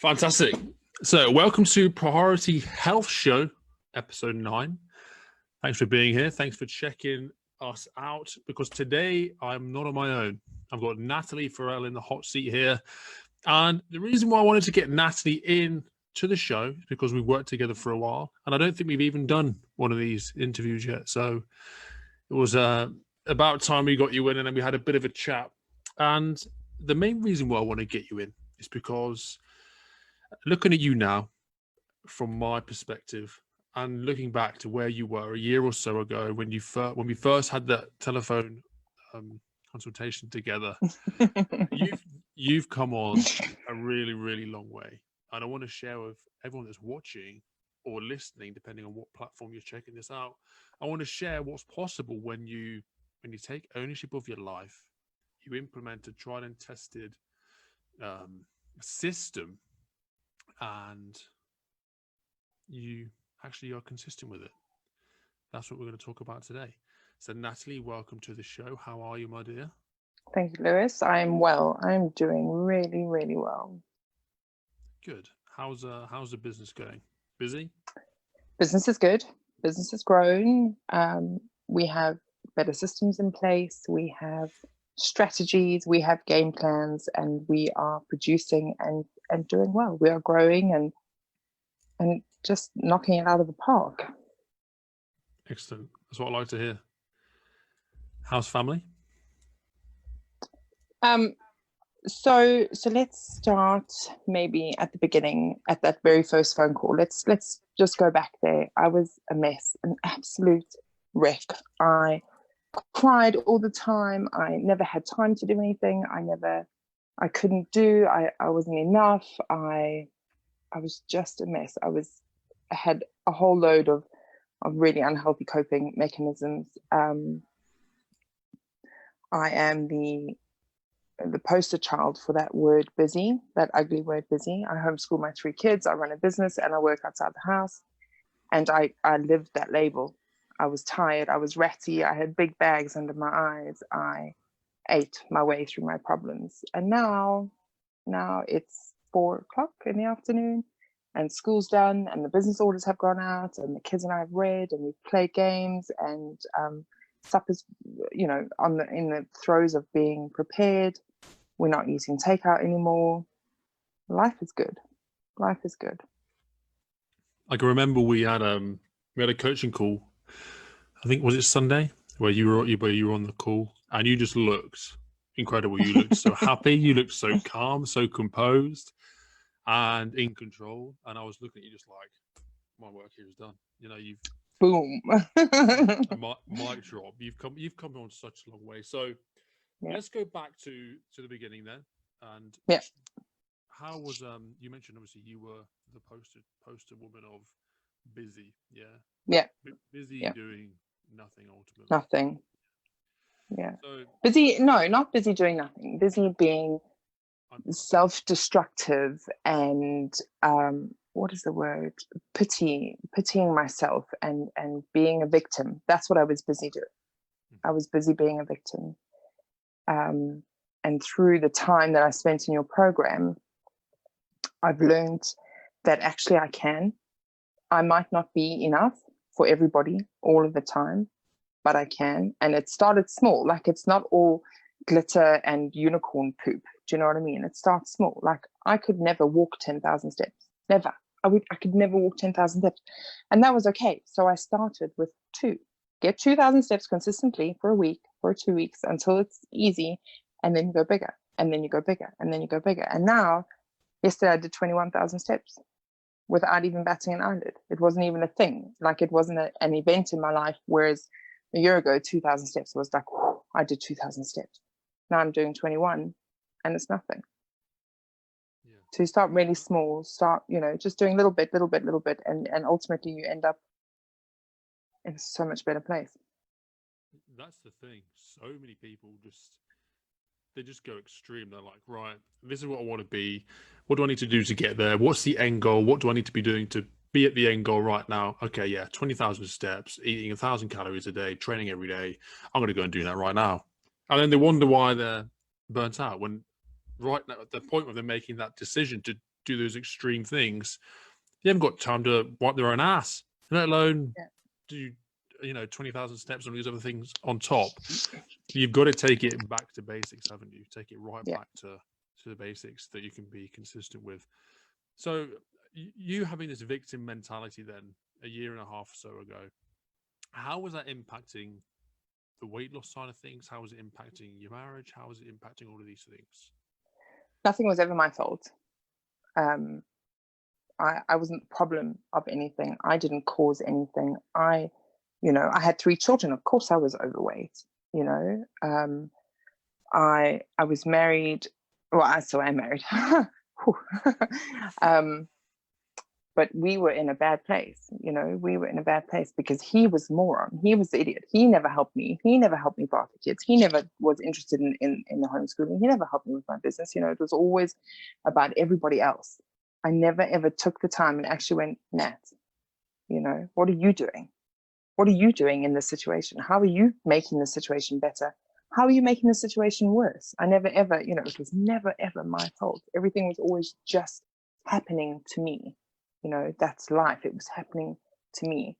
Fantastic. So, welcome to Priority Health Show, episode 9. Thanks for being here. Thanks for checking us out, because today I'm not on my own. I've got Natalie Farrell in the hot seat here. And the reason why I wanted to get Natalie in to the show is because we've worked together for a while. And I don't think we've even done one of these interviews yet. So it was about time we got you in, and then we had a bit of a chat. And the main reason why I want to get you in is because looking at you now, from my perspective, and looking back to where you were a year or so ago when we first had that telephone consultation together, you've come on a really, really long way. And I want to share with everyone that's watching or listening, depending on what platform you're checking this out. I want to share what's possible when you take ownership of your life, you implement a tried and tested system, and you actually are consistent with it. That's what we're going to talk about today. So Natalie, welcome to the show. How are you, my dear? Thank you, Lewis. I'm well. I'm doing really, really well. Good. How's the business going? Busy? Business is good. Business has grown. We have better systems in place. We have strategies. We have game plans, and we are producing and doing well. We are growing and just knocking it out of the park. Excellent. That's what I like to hear. How's family? So let's start maybe at the beginning, at that very first phone call. Let's just go back there. I was a mess, an absolute wreck. I cried all the time. I never had time to do anything. I couldn't do. I wasn't enough. I was just a mess. I had a whole load of really unhealthy coping mechanisms. I am the poster child for that word busy, that ugly word busy. I homeschool my 3 kids. I run a business and I work outside the house. And I lived that label. I was tired. I was ratty. I had big bags under my eyes. I ate my way through my problems. And now it's 4 o'clock in the afternoon and school's done and the business orders have gone out and the kids and I have read and we've played games and supper's, in the throes of being prepared. We're not eating takeout anymore. Life is good. Life is good. I can remember we had a coaching call. I think, was it Sunday, where you were on the call, and you just looked incredible. You looked so happy. You looked so calm, so composed, and in control. And I was looking at you just like, my work here is done. You've boom. Mic drop. You've come on such a long way. So let's go back to the beginning then. And how was you mentioned obviously you were the poster woman of busy. Busy doing nothing ultimately. Nothing. Yeah. So, busy, no, not busy doing nothing. Busy being self-destructive and what is the word? Pitying myself and being a victim. That's what I was busy doing. I was busy being a victim. And through the time that I spent in your program, I've learned that actually I might not be enough for everybody all of the time, but I can. And it started small. Like, it's not all glitter and unicorn poop. Do you know what I mean? It starts small. Like, I could never walk 10,000 steps. Never. I could never walk 10,000 steps. And that was okay. So I started with 2. Get 2,000 steps consistently for a week, for 2 weeks, until it's easy. And then you go bigger. And then you go bigger. And then you go bigger. And now, yesterday I did 21,000 steps without even batting an eyelid. It wasn't even a thing. Like, it wasn't an event in my life. Whereas a year ago, 2,000 steps was like, whew, I did 2,000 steps. Now I'm doing 21 and it's nothing. Yeah. So you start really small, just doing little bit. And ultimately you end up in so much better place. That's the thing. So many people they just go extreme. They're like, right, this is what I want to be. What do I need to do to get there? What's the end goal? What do I need to be doing to be at the end goal right now? Okay, yeah, 20,000 steps, eating 1,000 calories a day, training every day. I'm going to go and do that right now. And then they wonder why they're burnt out when right now at the point where they're making that decision to do those extreme things, they haven't got time to wipe their own ass, let alone do 20,000 steps and all these other things on top. You've got to take it back to basics, haven't you? Take it right back to the basics that you can be consistent with. So you having this victim mentality then a year and a half or so ago, how was that impacting the weight loss side of things? How was it impacting your marriage? How was it impacting all of these things? Nothing was ever my fault. I wasn't the problem of anything. I didn't cause anything. I had 3 children. Of course I was overweight. I was married. Well, I still am married. But we were in a bad place. We were in a bad place because he was the moron. He was the idiot. He never helped me. He never helped me bath the kids. He never was interested in the homeschooling. He never helped me with my business. It was always about everybody else. I never ever took the time and actually went, Nat, what are you doing? What are you doing in this situation? How are you making the situation better? How are you making the situation worse? I never ever, it was never ever my fault. Everything was always just happening to me. That's life. It was happening to me.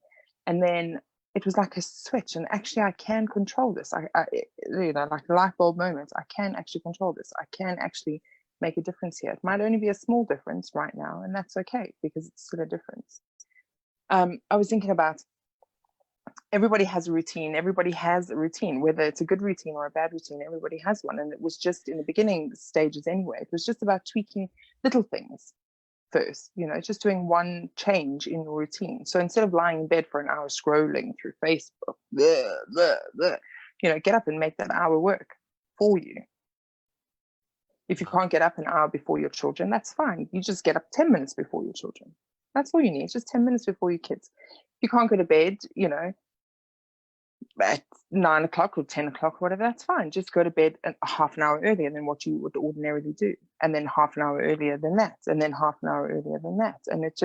And then it was like a switch. And actually, I can control this. I like a light bulb moment. I can actually control this. I can actually make a difference here. It might only be a small difference right now, and that's okay because it's still a difference. I was thinking about everybody has a routine. Everybody has a routine, whether it's a good routine or a bad routine. Everybody has one, and it was just in the beginning stages anyway. It was just about tweaking little things first, just doing one change in your routine. So instead of lying in bed for an hour scrolling through Facebook, get up and make that hour work for you. If you can't get up an hour before your children, that's fine. You just get up 10 minutes before your children. That's all you need, just 10 minutes before your kids. If you can't go to bed, at 9 o'clock or 10 o'clock or whatever, that's fine. Just go to bed a half an hour earlier than what you would ordinarily do. And then half an hour earlier than that. And then half an hour earlier than that. And it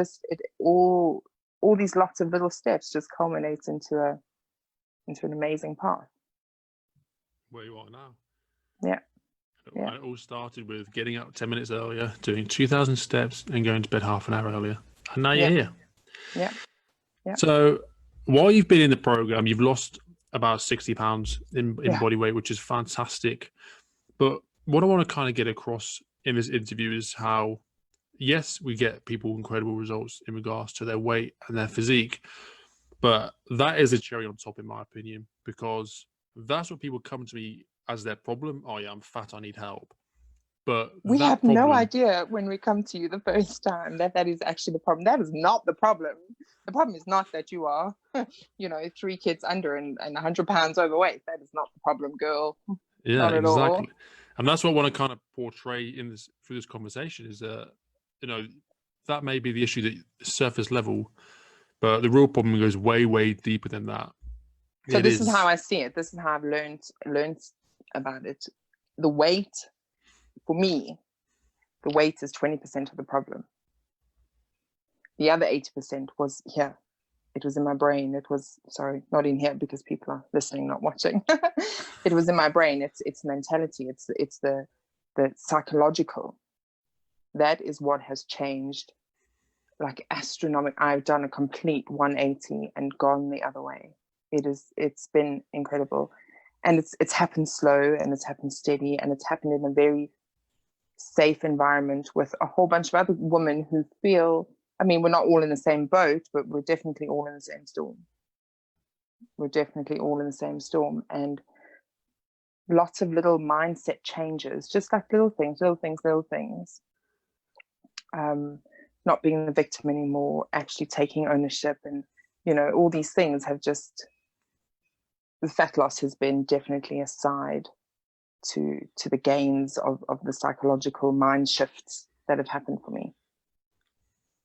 all these lots of little steps just culminates into an amazing path. Where you are now. Yeah. And it all started with getting up 10 minutes earlier, doing 2,000 steps and going to bed half an hour earlier. And now you're here. Yeah. So while you've been in the program, you've lost about 60 pounds in body weight, which is fantastic. But what I want to kind of get across in this interview is how, yes, we get people incredible results in regards to their weight and their physique, but that is a cherry on top, in my opinion, because that's what people come to me as their problem. Oh yeah, I'm fat, I need help. But we have no idea when we come to you the first time that is actually the problem. That is not the problem. The problem is not that you are, 3 kids under and 100 pounds overweight. That is not the problem, girl. Yeah, not at exactly. all. And that's what I want to kind of portray through this conversation is that, that may be the issue, that surface level, but the real problem goes way, way deeper than that. So this is how I see it. This is how I've learned about it. The weight, for me, the weight is 20% of the problem. The other 80% was here. It was in my brain. It was, sorry, not in here because people are listening, not watching. It was in my brain. It's mentality. It's the psychological. That is what has changed, like astronomical. I've done a complete 180 and gone the other way. It's been incredible. And it's happened slow and it's happened steady and it's happened in a very safe environment with a whole bunch of other women who feel, we're not all in the same boat, but we're definitely all in the same storm. We're definitely all in the same storm. And lots of little mindset changes, just like little things. Not being the victim anymore, actually taking ownership, and all these things have just, the fat loss has been definitely a side to the gains of the psychological mind shifts that have happened for me.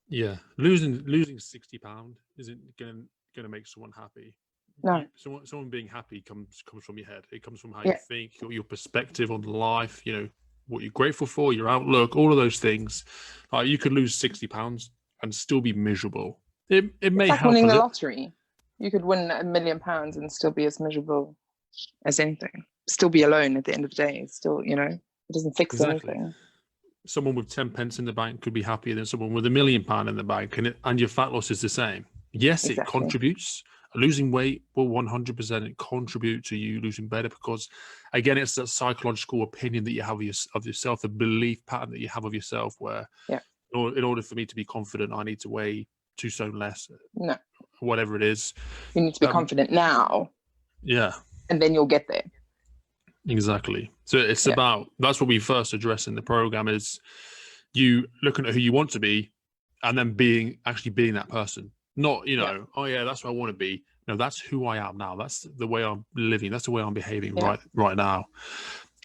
Yeah, losing 60 pounds isn't gonna make someone happy. No, someone being happy comes from your head. It comes from how you think, your perspective on life. What you're grateful for, your outlook, all of those things. Like you could lose 60 pounds and still be miserable. It may like help winning the lottery. You could win £1 million and still be as miserable as anything. Still be alone at the end of the day. Still, it doesn't fix anything. someone with 10 pence in the bank could be happier than someone with £1 million in the bank, and your fat loss is the same. Yes, it Exactly. contributes. Losing weight will 100% contribute to you losing better, because again, it's that psychological opinion that you have of yourself, the belief pattern that you have of yourself, where in order for me to be confident, I need to weigh 2 stone less, No, whatever it is. you need to be confident now. Yeah. And then you'll get there. Exactly. So it's about, that's what we first address in the program, is you looking at who you want to be and then actually being that person. Not, oh yeah, that's what I want to be. No, that's who I am now. That's the way I'm living. That's the way I'm behaving right now.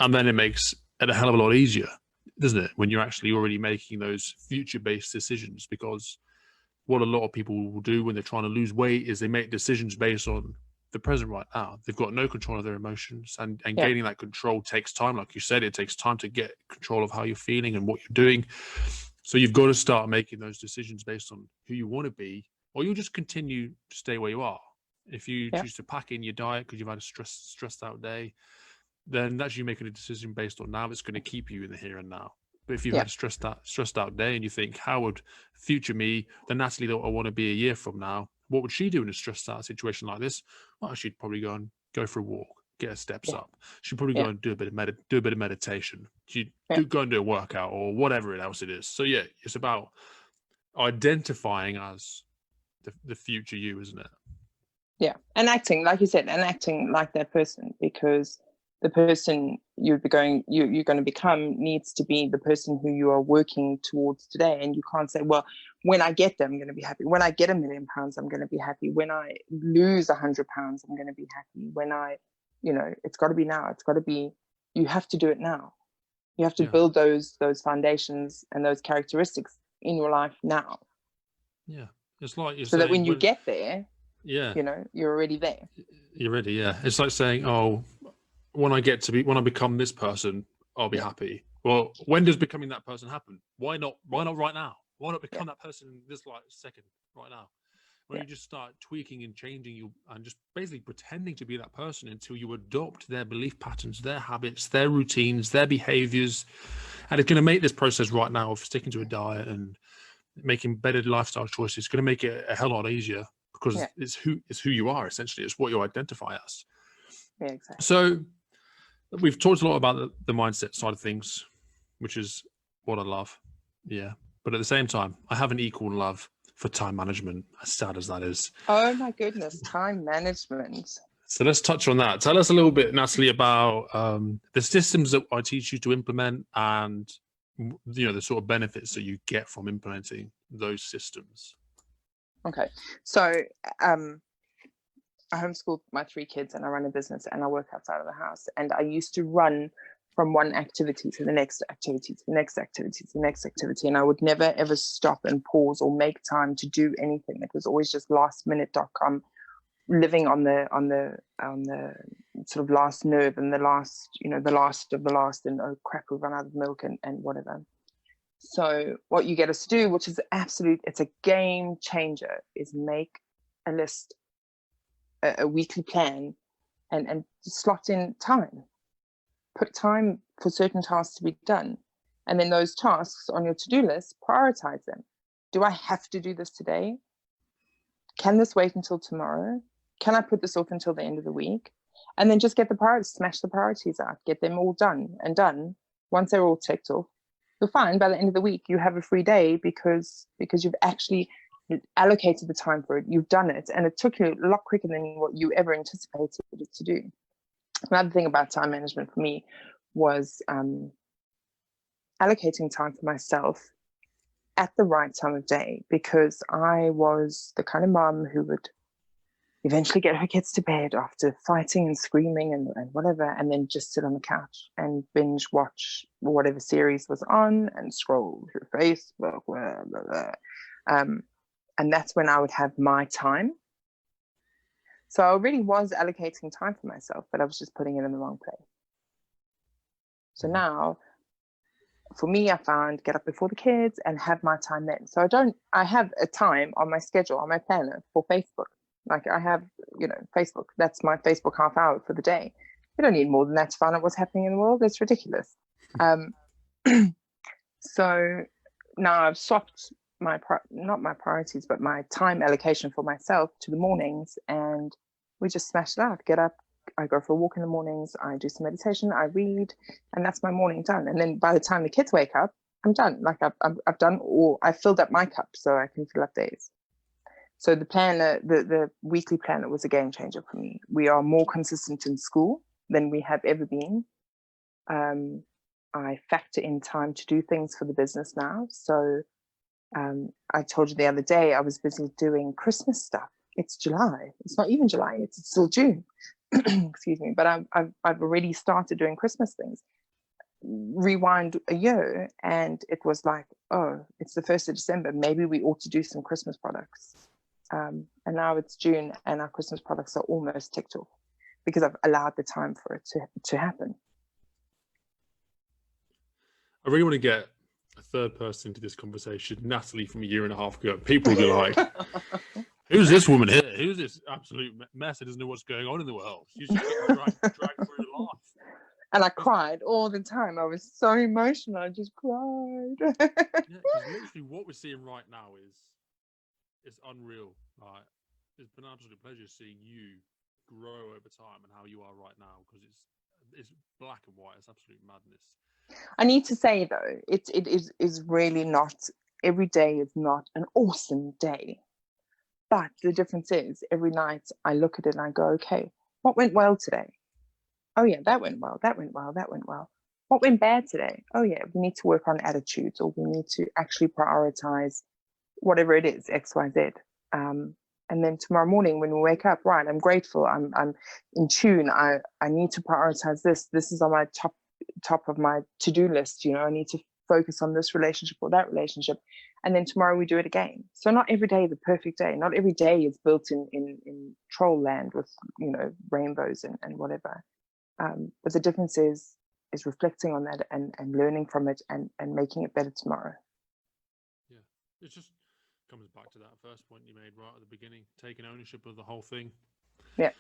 And then it makes it a hell of a lot easier, doesn't it? When you're actually already making those future-based decisions, because what a lot of people will do when they're trying to lose weight is they make decisions based on the present right now. They've got no control of their emotions, and gaining that control takes time. Like you said, it takes time to get control of how you're feeling and what you're doing. So you've got to start making those decisions based on who you want to be, or you'll just continue to stay where you are. If you choose to pack in your diet because you've had a stressed out day, then that's you making a decision based on now that's going to keep you in the here and now. But if you've had a stressed out day and you think, how would future me, the Natalie that I want to be a year from now, what would she do in a stressed out situation like this? Well, she'd probably go for a walk, get her steps up. She'd probably go and do a bit of meditation. She'd go and do a workout or whatever else it is. So yeah, it's about identifying as the future you, isn't it? Yeah, and acting, like you said, and acting like that person, because the person you're going to become needs to be the person who you are working towards today. And you can't say, well, when I get there, I'm going to be happy. When I get £1 million, I'm going to be happy. When I lose 100 pounds, I'm going to be happy. When it's got to be now. It's got to be, you have to do it now. You have to build those foundations and those characteristics in your life now. Yeah. It's like so that when you get there, you're already there. You're ready. Yeah. It's like saying, oh, when I become this person, I'll be happy. Well, when does becoming that person happen? Why not right now? Why not become that person this second right now? When you just start tweaking and changing you and just basically pretending to be that person until you adopt their belief patterns, their habits, their routines, their behaviors. And it's going to make this process right now of sticking to a diet and making better lifestyle choices, it's going to make it a hell lot easier, because it's who you are, essentially. It's what you identify as. Yeah, exactly. So we've talked a lot about the mindset side of things, which is what I love. Yeah. But at the same time, I have an equal love for time management, as sad as that is. Oh my goodness, time management. So let's touch on that. Tell us a little bit, Natalie, about the systems that I teach you to implement, and the sort of benefits that you get from implementing those systems. Okay, so I homeschool my 3 kids, and I run a business, and I work outside of the house. And I used to run from one activity to the next activity, to the next activity, to the next activity. And I would never, ever stop and pause or make time to do anything. It was always just lastminute.com, living on the sort of last nerve and the last, the last of the last, and oh crap, we've run out of milk and whatever. So what you get us to do, which is it's a game changer, is make a list, a weekly plan, and slot in time. Put time for certain tasks to be done. And then those tasks on your to-do list, prioritize them. Do I have to do this today? Can this wait until tomorrow? Can I put this off until the end of the week? And then just get the priorities, smash the priorities out, get them all done. Once they're all ticked off, you'll find by the end of the week you have a free day, because you've actually allocated the time for it. You've done it, and it took you a lot quicker than what you ever anticipated it to do. Another thing about time management for me was allocating time for myself at the right time of day, because I was the kind of mom who would eventually get her kids to bed after fighting and screaming and whatever, and then just sit on the couch and binge watch whatever series was on and scroll through Facebook, blah, blah, blah. And that's when I would have my time. So I already was allocating time for myself, but I was just putting it in the wrong place. So now, for me, I found get up before the kids and have my time then. So I have a time on my schedule, on my planner for Facebook. Like I have, Facebook, that's my Facebook half hour for the day. You don't need more than that to find out what's happening in the world. It's ridiculous. So now I've swapped not my priorities, but my time allocation for myself to the mornings, and we just smash it out. Get up, I go for a walk in the mornings, I do some meditation, I read, and that's my morning done. And then by the time the kids wake up, I'm done. Like I've done all, I filled up my cup so I can fill up theirs. So the planner, the weekly planner was a game changer for me. We are more consistent in school than we have ever been. I factor in time to do things for the business now. So I told you the other day, I was busy doing Christmas stuff. It's July. It's not even July. It's still June. Excuse me. But I've already started doing Christmas things. Rewind a year, and it was like, oh, it's the 1st of December. Maybe we ought to do some Christmas products. And now it's June, and our Christmas products are almost ticked off because I've allowed the time for it to happen. I really want to get a third person into this conversation, Natalie from a year and a half ago. People will be like, who's this woman here? Who's this absolute mess that doesn't know what's going on in the world? She's just dragged through life. And I cried all the time. I was so emotional. I just cried. Yeah, because literally what we're seeing right now is unreal. Like, it's been an absolute pleasure seeing you grow over time and how you are right now, because it's black and white. It's absolute madness. I need to say though, it is really not, every day is not an awesome day. But the difference is every night I look at it and I go, okay, what went well today? Oh yeah, that went well, that went well, that went well. What went bad today? Oh yeah, we need to work on attitudes, or we need to actually prioritize whatever it is, X, Y, Z. And then tomorrow morning when we wake up, right, I'm grateful, I'm in tune, I need to prioritize this. This is on my top of my to-do list, you know, I need to focus on this relationship or that relationship. And then tomorrow we do it again. So not every day is a perfect day. Not every day is built in troll land with, you know, rainbows and whatever. But the difference is reflecting on that and learning from it and making it better tomorrow. Yeah, it just comes back to that first point you made right at the beginning, taking ownership of the whole thing. Yeah.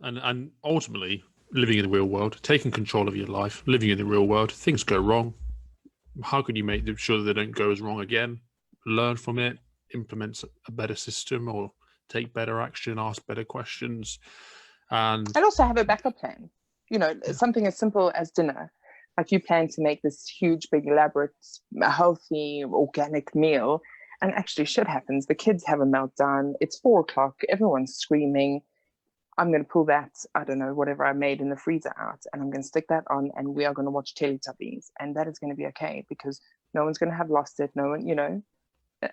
And ultimately living in the real world, taking control of your life, living in the real world. Things go wrong. How can you make sure that they don't go as wrong again? Learn from it, implement a better system, or take better action, ask better questions. And also have a backup plan. You know, something as simple as dinner. Like, you plan to make this huge, big, elaborate, healthy, organic meal, and actually shit happens. The kids have a meltdown. It's 4:00. Everyone's screaming. I'm going to pull that, I don't know, whatever I made in the freezer out, and I'm going to stick that on, and we are going to watch Teletubbies, and that is going to be okay, because no one's going to have lost it. No one, you know,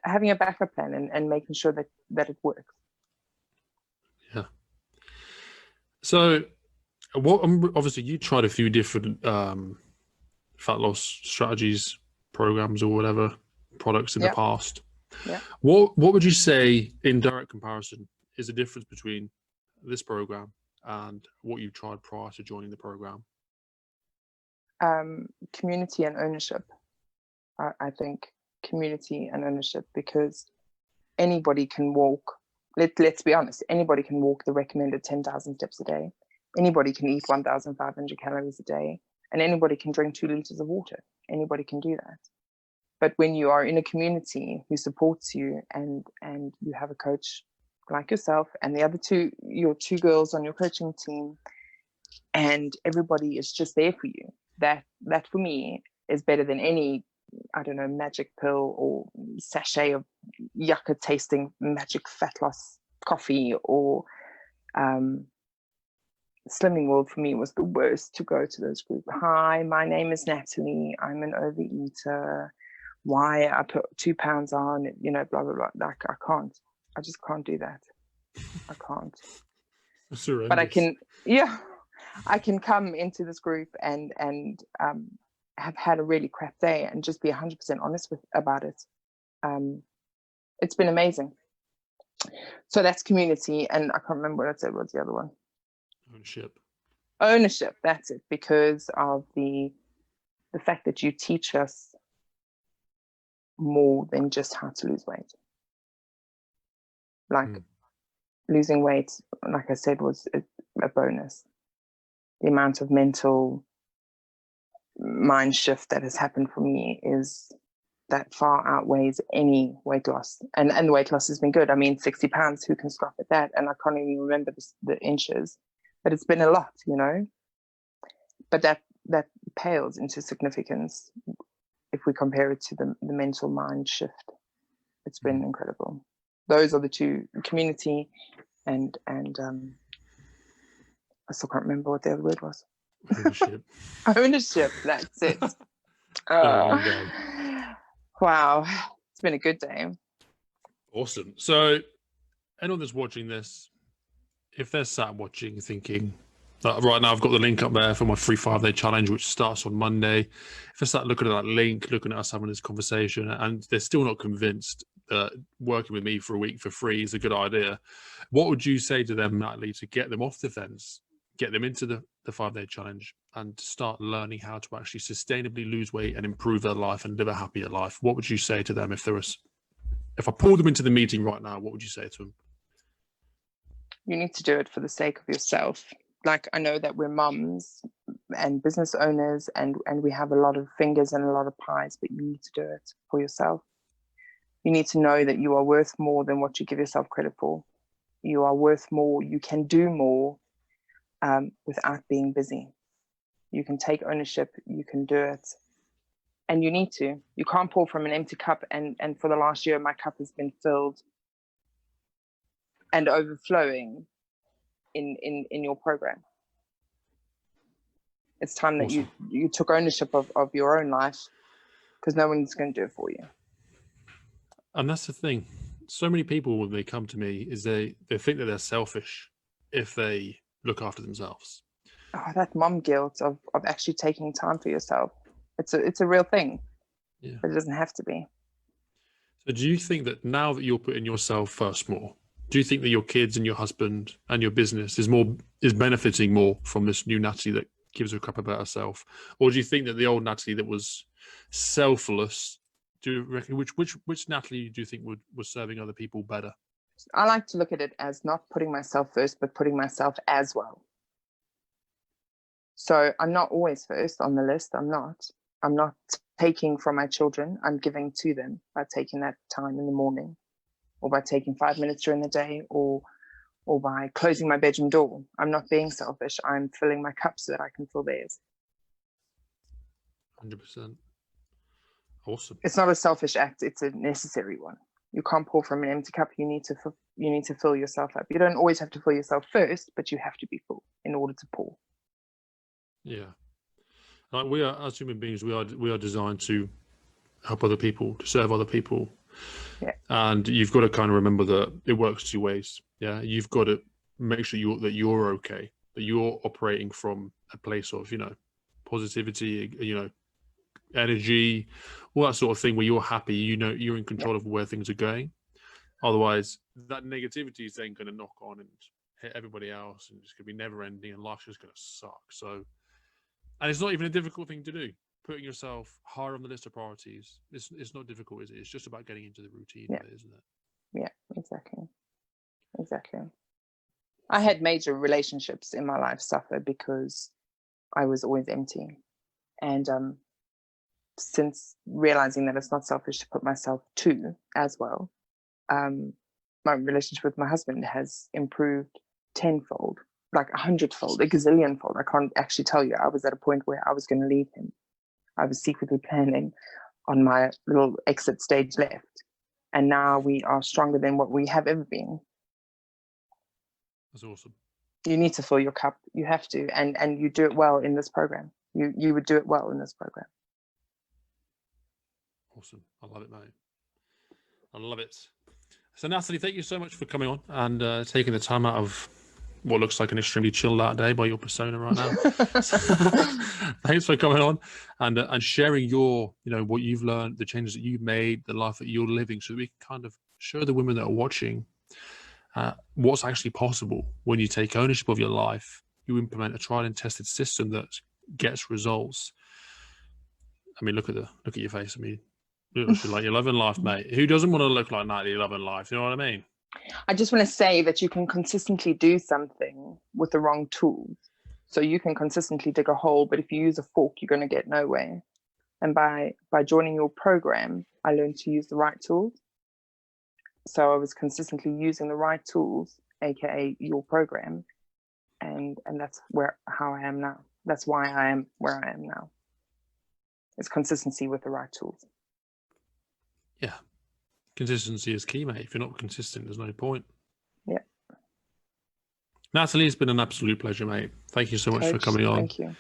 having a backup plan and making sure that it works. Yeah. So, obviously you tried a few different fat loss strategies, programs, or whatever products in the past. Yeah. What would you say, in direct comparison, is the difference between this program and what you tried prior to joining the program? Community and ownership. I think community and ownership, because anybody can walk. Let's be honest. Anybody can walk the recommended 10,000 steps a day. Anybody can eat 1,500 calories a day, and anybody can drink 2 liters of water. Anybody can do that. But when you are in a community who supports you, and you have a coach like yourself and the other your two girls on your coaching team, and everybody is just there for you, that for me is better than any, I don't know, magic pill or sachet of yucca tasting magic fat loss coffee, or Slimming World for me was the worst to go to those groups. Hi, my name is Natalie, I'm an overeater, why I put 2 pounds on, you know, blah blah blah. Like, I just can't do that. I can't. But I can come into this group and have had a really crap day and just be 100% honest about it. It's been amazing. So that's community, and I can't remember what I said. What's the other one? Ownership. That's it. Because of the fact that you teach us more than just how to lose weight. Like, losing weight, like I said, was a bonus. The amount of mental mind shift that has happened for me is that far outweighs any weight loss. And the weight loss has been good. I mean, 60 pounds, who can scoff at that? And I can't even remember the inches, but it's been a lot, you know. But that pales into significance if we compare it to the mental mind shift. It's been incredible. Those are the two, community and I still can't remember what the other word was. Ownership. Ownership, that's it. Wow, it's been a good day. Awesome. So anyone that's watching this, if they're sat watching thinking, right now I've got the link up there for my free 5-day challenge, which starts on Monday. If they start looking at that link, looking at us having this conversation, and they're still not convinced that working with me for a week for free is a good idea, what would you say to them, Natalie, to get them off the fence, get them into the 5-day challenge, and start learning how to actually sustainably lose weight and improve their life and live a happier life? What would you say to them if I pulled them into the meeting right now? What would you say to them? You need to do it for the sake of yourself. Like, I know that we're mums and business owners and we have a lot of fingers and a lot of pies, but you need to do it for yourself. You need to know that you are worth more than what you give yourself credit for. You are worth more. You can do more without being busy. You can take ownership. You can do it. And you need to. You can't pour from an empty cup. And for the last year, my cup has been filled and overflowing in your program. It's time that Awesome. you took ownership of your own life, because no one's going to do it for you. And that's the thing. So many people, when they come to me, is they think that they're selfish if they look after themselves. Oh, that mom guilt of actually taking time for yourself. It's a real thing. Yeah. But it doesn't have to be. So do you think that now that you're putting yourself first more, do you think that your kids and your husband and your business is benefiting more from this new Natalie that gives a crap about herself? Or do you think that the old Natalie that was selfless, do you reckon which Natalie do you think was serving other people better? I like to look at it as not putting myself first, but putting myself as well. So I'm not always first on the list. I'm not taking from my children. I'm giving to them by taking that time in the morning, or by taking 5 minutes during the day, or by closing my bedroom door. I'm not being selfish. I'm filling my cup so that I can fill theirs. 100%. Awesome. It's not a selfish act. It's a necessary one. You can't pour from an empty cup. You need to fill yourself up. You don't always have to fill yourself first, but you have to be full in order to pour. Yeah. Like, we are, as human beings, we are designed to help other people, to serve other people. Yeah. And you've got to kind of remember that it works two ways. Yeah. You've got to make sure that you're okay, that you're operating from a place of, positivity, energy, all that sort of thing, where you're happy, you're in control of where things are going. Otherwise, that negativity is then going to knock on and hit everybody else, and it's going to be never ending, and life's just going to suck. So, and it's not even a difficult thing to do. Putting yourself higher on the list of priorities, it's not difficult, is it? It's just about getting into the routine of it, isn't it? Yeah, exactly. I had major relationships in my life suffer because I was always empty. And since realizing that it's not selfish to put myself to as well, my relationship with my husband has improved tenfold, like 100-fold, a gazillionfold. I can't actually tell you. I was at a point where I was going to leave him. I was secretly planning on my little exit stage left. And now we are stronger than what we have ever been. That's awesome. You need to fill your cup. You have to. And you do it well in this program. You would do it well in this program. Awesome. I love it, mate. I love it. So, Natalie, thank you so much for coming on and taking the time out of what looks like an extremely chilled out day by your persona right now. Thanks for coming on and sharing your, what you've learned, the changes that you've made, the life that you're living, so that we can kind of show the women that are watching what's actually possible when you take ownership of your life. You implement a tried and tested system that gets results. I mean, look at your face. I mean, you look like you're loving life, mate. Who doesn't want to look like Natalie loving life? You know what I mean? I just want to say that you can consistently do something with the wrong tools. So you can consistently dig a hole, but if you use a fork, you're going to get nowhere. And by joining your program, I learned to use the right tools. So I was consistently using the right tools, aka your program, and that's how I am now. That's why I am where I am now. It's consistency with the right tools. Yeah, consistency is key, mate. If you're not consistent, there's no point. Yeah. Natalie, it's been an absolute pleasure, mate. Thank you so much for coming on. Thank you.